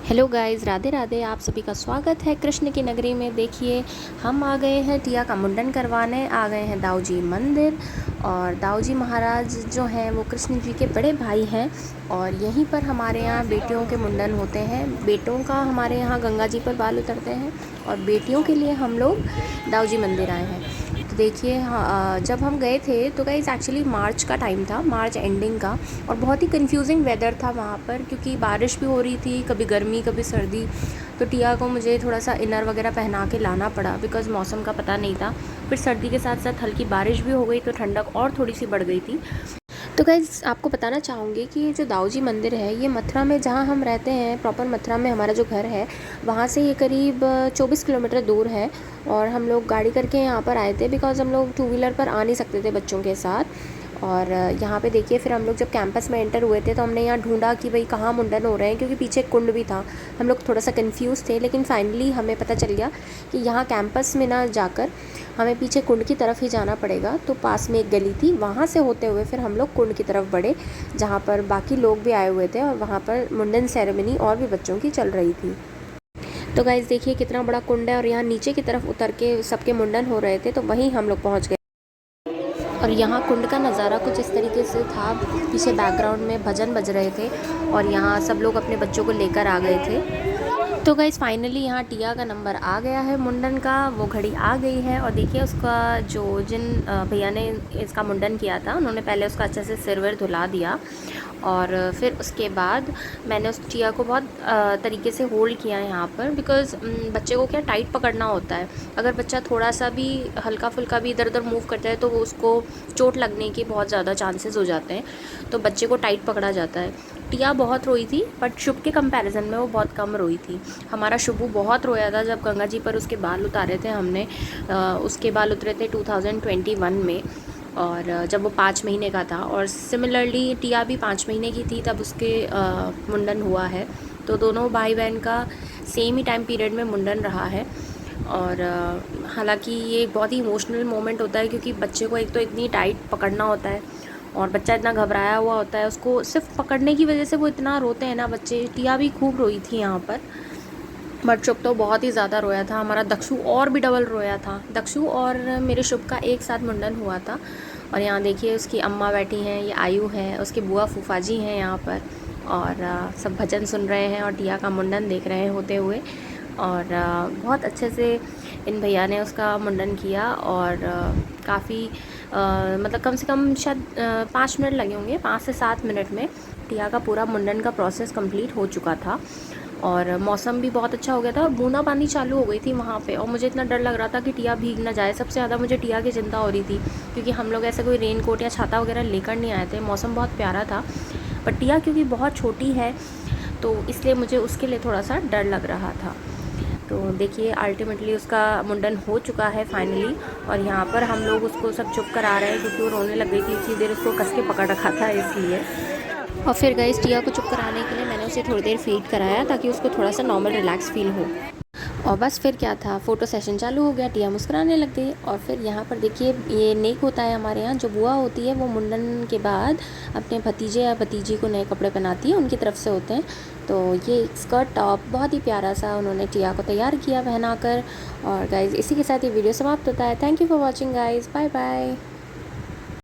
Hello guys, Radhe Radhe. आप सभी का स्वागत है कृष्ण की नगरी में। देखिए, हम आ गए हैं टिया का मुंडन करवाने, आ गए हैं दाऊ जी मंदिर। और दाऊ जी महाराज जो हैं वो कृष्ण जी के बड़े भाई हैं। और यहीं पर हमारे यहाँ बेटियों के मुंडन होते हैं। बेटों का हमारे यहाँ गंगा जी पर बाल उतरते हैं और बेटियों के लिए हम लोग दाऊ जी मंदिर आए हैं। तो देखिए, जब हम गए थे तो गाइस एक्चुअली मार्च का टाइम था, मार्च एंडिंग का। और बहुत ही कंफ्यूजिंग वेदर था वहाँ पर, क्योंकि बारिश भी हो रही थी, कभी गर्मी कभी सर्दी। तो टिया को मुझे थोड़ा सा इनर वगैरह पहना के लाना पड़ा, बिकॉज़ मौसम का पता नहीं था। फिर सर्दी के साथ साथ हल्की बारिश भी हो गई तो ठंडक और थोड़ी सी बढ़ गई थी। तो गाइज़, आपको बताना चाहूँगी कि ये जो दाऊ जी मंदिर है, ये मथुरा में जहाँ हम रहते हैं, प्रॉपर मथुरा में हमारा जो घर है, वहाँ से ये करीब 24 किलोमीटर दूर है। और हम लोग गाड़ी करके यहाँ पर आए थे, बिकॉज़ हम लोग टू व्हीलर पर आ नहीं सकते थे बच्चों के साथ। और यहाँ पे देखिए, फिर हम लोग जब कैंपस में एंटर हुए थे तो हमने यहाँ ढूंढा कि भाई कहाँ मुंडन हो रहे हैं, क्योंकि पीछे कुंड भी था। हम लोग थोड़ा सा कंफ्यूज थे, लेकिन फाइनली हमें पता चल गया कि यहाँ कैंपस में ना जाकर हमें पीछे कुंड की तरफ ही जाना पड़ेगा। तो पास में एक गली थी, वहाँ से होते हुए फिर हम लोग कुंड की तरफ बढ़े, जहाँ पर बाकी लोग भी आए हुए थे और वहाँ पर मुंडन सेरेमनी और भी बच्चों की चल रही थी। तो गाइज़ देखिए, कितना बड़ा कुंड है और यहाँ नीचे की तरफ उतर के सबके मुंडन हो रहे थे, तो वहीं हम लोग पहुँच गए। और यहाँ कुंड का नज़ारा कुछ इस तरीके से था। पीछे बैकग्राउंड में भजन बज रहे थे और यहाँ सब लोग अपने बच्चों को लेकर आ गए थे। तो गाइज़ फाइनली यहाँ टिया का नंबर आ गया है मुंडन का, वो घड़ी आ गई है। और देखिए, उसका जो जिन भैया ने इसका मुंडन किया था, उन्होंने पहले उसका अच्छे से सिर विर धुला दिया। और फिर उसके बाद मैंने उस टिया को बहुत तरीके से होल्ड किया है यहाँ पर, बिकॉज़ बच्चे को क्या टाइट पकड़ना होता है। अगर बच्चा थोड़ा सा भी हल्का फुल्का भी इधर उधर मूव करता है तो वो उसको चोट लगने के बहुत ज़्यादा चांसेस हो जाते हैं। तो बच्चे को टाइट पकड़ा जाता है। टिया बहुत रोई थी, बट शुभ के कंपैरिजन में वो बहुत कम रोई थी। हमारा शुभू बहुत रोया था जब गंगा जी पर उसके बाल उतारे थे हमने। उसके बाल उतरे थे 2021 में, और जब वो 5 महीने का था। और सिमिलरली टिया भी 5 महीने की थी तब उसके मुंडन हुआ है। तो दोनों भाई बहन का सेम ही टाइम पीरियड में मुंडन रहा है। और हालांकि ये एक बहुत ही इमोशनल मोमेंट होता है, क्योंकि बच्चे को एक तो इतनी टाइट पकड़ना होता है और बच्चा इतना घबराया हुआ होता है। उसको सिर्फ पकड़ने की वजह से वो इतना रोते हैं ना बच्चे। टिया भी खूब रोई थी यहाँ पर, बट शुभ तो बहुत ही ज़्यादा रोया था। हमारा दक्षु और भी डबल रोया था। दक्षु और मेरे शुभ का एक साथ मुंडन हुआ था। और यहाँ देखिए, उसकी अम्मा बैठी हैं, ये आयु है, उसके बुआ फूफा जी हैं यहाँ पर। और सब भजन सुन रहे हैं और टिया का मुंडन देख रहे हैं होते हुए। और बहुत अच्छे से इन भैया ने उसका मुंडन किया। और काफ़ी मतलब कम से कम शायद 5 मिनट लगे होंगे, 5 से 7 मिनट में टिया का पूरा मुंडन का प्रोसेस कंप्लीट हो चुका था। और मौसम भी बहुत अच्छा हो गया था, बूंदाबांदी चालू हो गई थी वहाँ पे। और मुझे इतना डर लग रहा था कि टिया भीग ना जाए। सबसे ज़्यादा मुझे टिया की चिंता हो रही थी, क्योंकि हम लोग ऐसे कोई रेन कोट या छाता वगैरह लेकर नहीं आए थे। मौसम बहुत प्यारा था, पर टिया क्योंकि बहुत छोटी है तो इसलिए मुझे उसके लिए थोड़ा सा डर लग रहा था। तो देखिए, अल्टीमेटली उसका मुंडन हो चुका है फाइनली। और यहाँ पर हम लोग उसको सब चुप करा रहे हैं, क्योंकि वो रोने लग गई थी। इतनी देर उसको कस के पकड़ रखा था इसलिए। और फिर गाइस, टिया को चुप कराने के लिए मैंने उसे थोड़ी देर फीड कराया, ताकि उसको थोड़ा सा नॉर्मल रिलैक्स फील हो। और बस फिर क्या था, फ़ोटो सेशन चालू हो गया, टिया मुस्कुराने लग गई। और फिर यहाँ पर देखिए, ये नेक होता है हमारे यहाँ। जो बुआ होती है वो मुंडन के बाद अपने भतीजे या भतीजी को नए कपड़े पहनाती है, उनकी तरफ से होते हैं। तो ये स्कर्ट टॉप बहुत ही प्यारा सा उन्होंने टिया को तैयार किया पहना कर। और गाइज़, इसी के साथ ये वीडियो समाप्त होता है। Thank you for watching guys, bye bye.